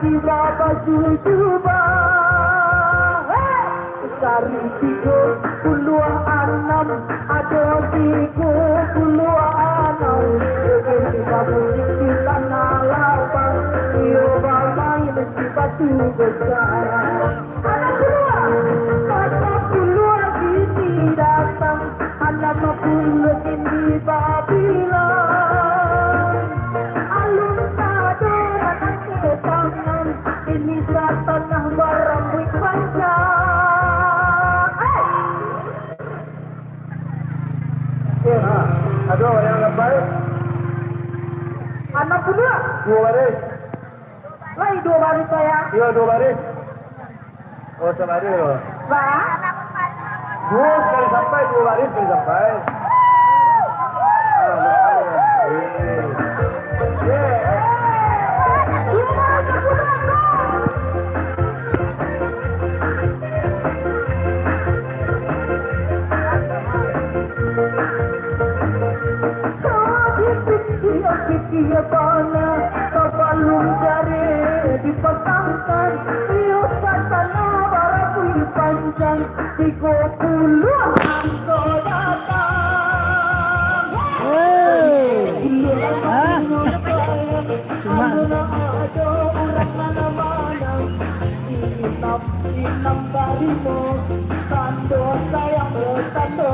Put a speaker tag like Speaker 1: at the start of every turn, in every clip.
Speaker 1: tiba baju jubah. Sari 36 ada 36 tiba musik di tanah lapang. Iyo bamai mesti batu besar. Anak keluar gini datang. Anak keluar gini Babylon. Alun tado anak ketangan. Ini tanah barambut panjang.
Speaker 2: Aduh, yang lebay.
Speaker 1: Anak kedua
Speaker 2: 2 baris.
Speaker 1: lagi 2 baris saya.
Speaker 2: Iya 2 baris. Oh sebaris loh.
Speaker 1: Pak.
Speaker 2: 2 sekali sampai 2 baris sekali sampai.
Speaker 1: Dia bana kabalung jari dipasangkan iyo satana barapui panjang 30 angko datang. Ada orang mana-mana inap darimu tando sayang tando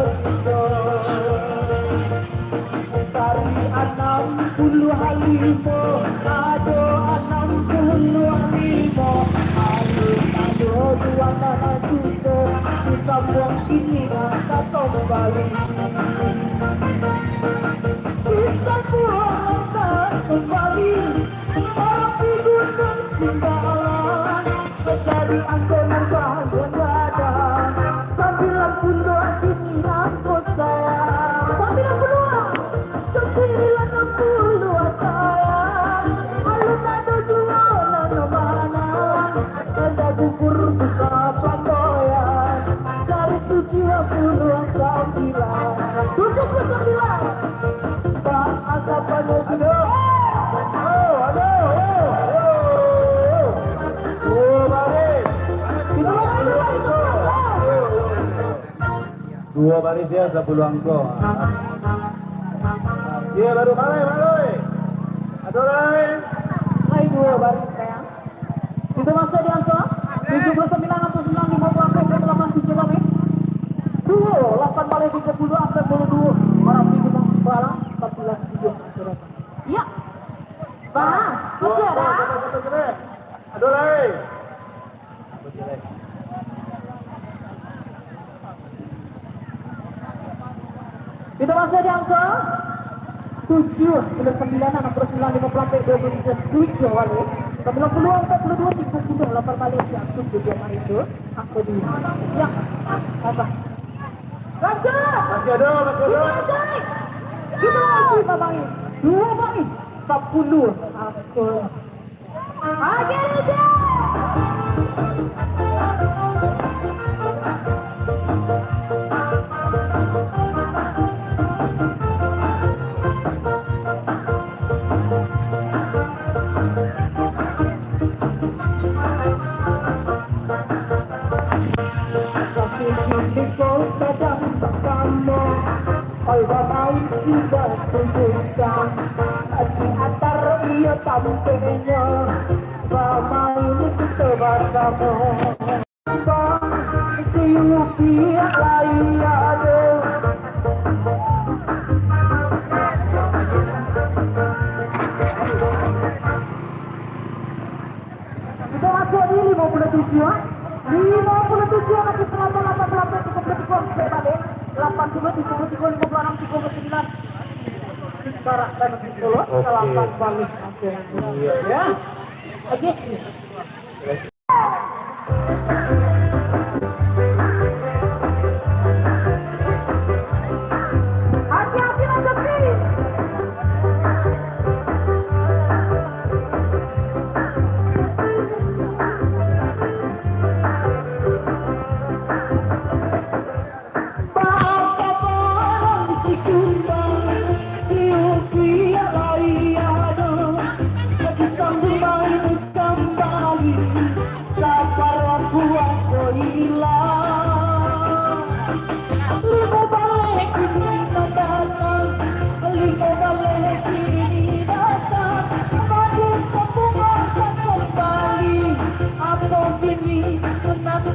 Speaker 1: Sari 60 halimo, ado 60 halimo. Ado 2 juta, disambung ini rasa kembali. Disambung kembali, tapi gunung Singgalan menjadi angkonan bahagian badan. 90 ini aku sayang, 90 sayang, alun ada jualan mana, ada bubur buka flamboyan, dari 79, Bang Asapan aduh,
Speaker 2: Dua baris ya 10 angko. Iya baru malai. Aduh lain.
Speaker 1: Hai 2 baris sayang. Itu masuk di angka 79 atau 950 sampai 87 8 malai 30 sampai 22 orang kita barang 14 iya. Bang, masih ada?
Speaker 2: Aduh lain.
Speaker 1: Itu masih di angka 7, 9, 69, 50, 27 wali. 90, 42, 30, 8 balik yang 7 hari itu. Aku di ya, apa? Lanjut!
Speaker 2: Masih ada.
Speaker 1: Kita masih babangi. 2 bagi 10. Aku. Agar aja! Sedang bersama Olga mau sudah tunjukkan di antara ia tampilnya Bama ini kita bersama Bang siupi lain ada kita masuk di 57 lagi selatan 88 34 balik 80 33 56 39 sekarang dan 10 selatan balik ya oke hati-hati macam ni Sambung main gambar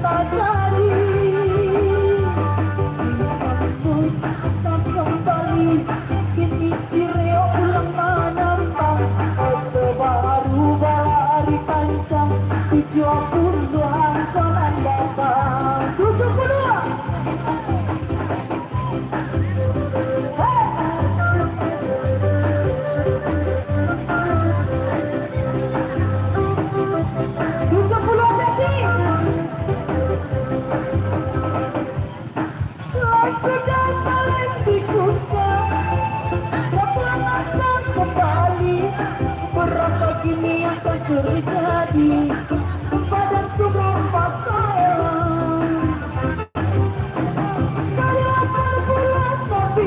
Speaker 1: tak jadi. Disambut tak kembali, kini si Reo pulang menentang. Orde baru berlari kencang, 70-an konan datang. 72. Sudah paling dikuncang, kebenaran kembali. Berapa kini yang akan terjadi padaku tanpa sayang. Saya 89,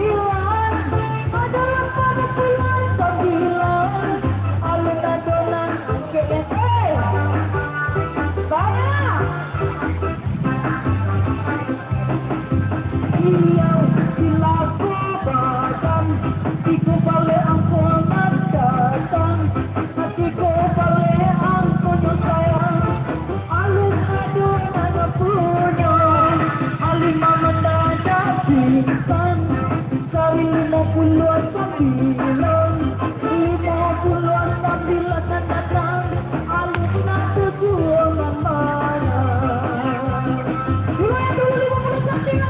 Speaker 1: adalah 89. Alun-alun angketnya banyak. Siang dilaku badan, hatiku balik ampunan datang. Hatiku balik ampunan sayang. Alun-alun mana punya, Halimah mendadak pingsan. Cari 59 dan datang. Alun-alun tujuan mana? Dua dulu 59.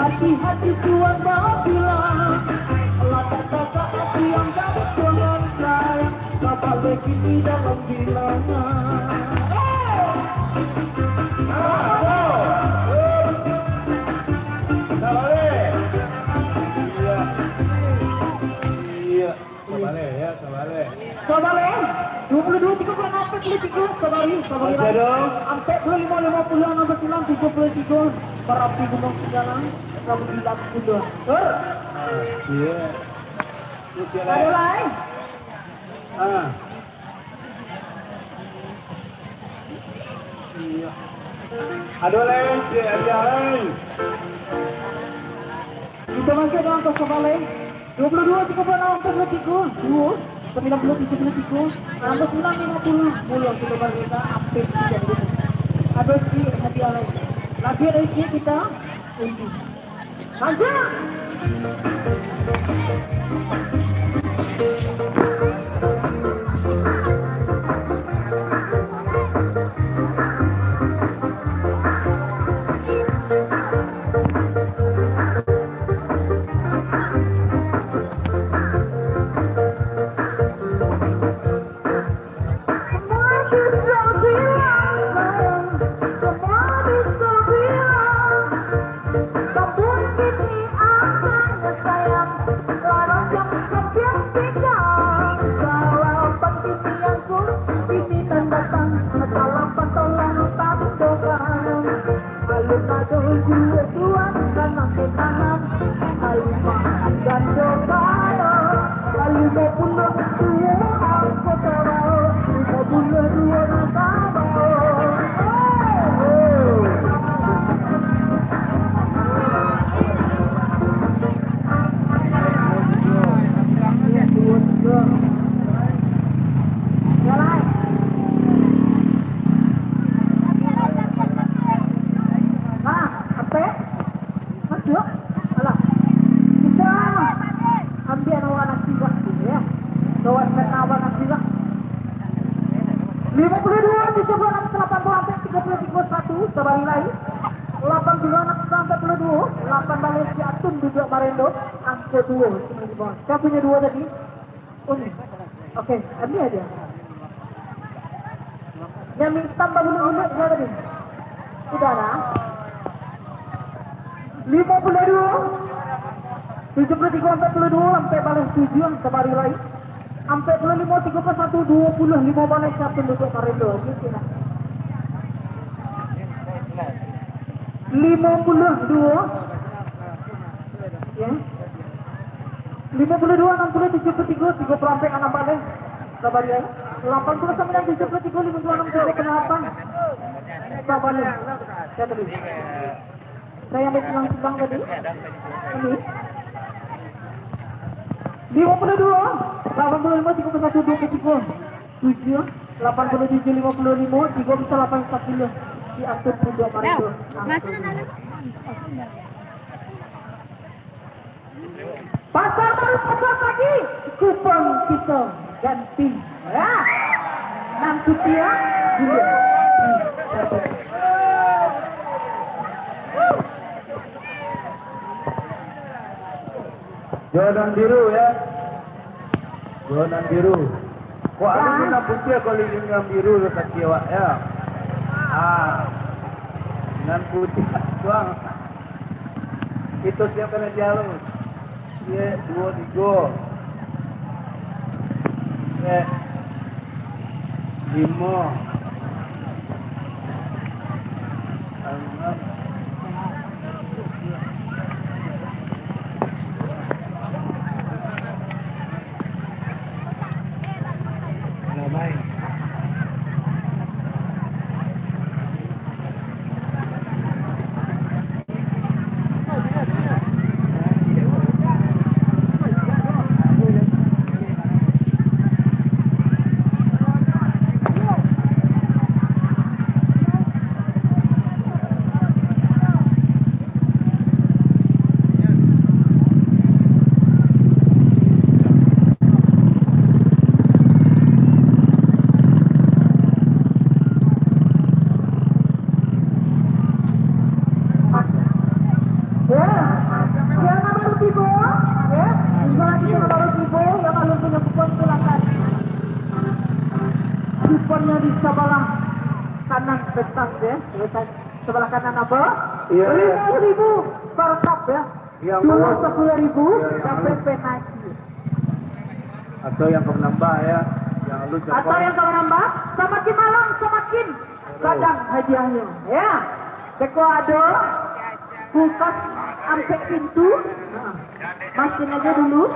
Speaker 1: Hati-hati Tuhan dah bilang, kata-kata hati yang dapat dengan sayang, tak balik ini dalam bilangan. Sabale, 22, 36, 43, sabari, sampai 25, 50, 69, 73, Merapi Gunung Segalang, kamu bilang sudah.
Speaker 2: Iya.
Speaker 1: Ada lain?
Speaker 2: Iya. Ada lain, ada lain.
Speaker 1: Kita masih dalam Sabale, 22, 36, 43, 2, 90, 73, 69, 50, mulai kita berbeda, update kita dulu. Ada si hadiah lain. Lagi ada isi kita undi. Maju! Sabari lain 82 sampai 42 8 Malaysia Atun juga Marendo angka 2 saya punya 2 tadi oke ambil aja yang tambah dulu dia tadi udara 73 42 sampai balas 7 sebari lain. 45 31 20 5 balas 1 untuk Karendo. Gitu lah. 52 ya. 52 60 73 3 perampek 6 balas sabari lain. 89 73 56 78 sabari. Saya tadi. Saya ambil silang-silang tadi. Ini 52 85 31 23 7 87 55 3 bisa 81 diatur juga Karendo. Pasar baru pasar lagi kupon kita ganti ya 6 rupiah dulu.
Speaker 2: Jodohan biru ya. Jodohan biru. Kok ada guna putih kalau yang biru dekat kiwa ya. Dengan putih doang. Itu siapa yang jalan? Dia 2 3. Ya. 5. 6.
Speaker 1: Kuponnya di sebelah kanan pentas ya, sebelah kanan apa?
Speaker 2: Iya.
Speaker 1: 5.000 per cup ya.
Speaker 2: Yang
Speaker 1: Dulu
Speaker 2: bawah.
Speaker 1: 10.000
Speaker 2: Iya,
Speaker 1: sampai
Speaker 2: yang
Speaker 1: penalti.
Speaker 2: Atau yang penambah ya. Yang lu
Speaker 1: Atau yang kalau nambah, semakin malam semakin kadang hadiahnya ya. Teko ada kulkas sampai pintu. Masukin aja dulu.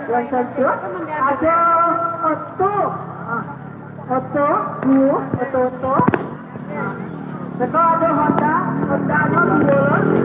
Speaker 1: Yang satu ada oto. Oto, oto. Teko ada Honda, Honda 2.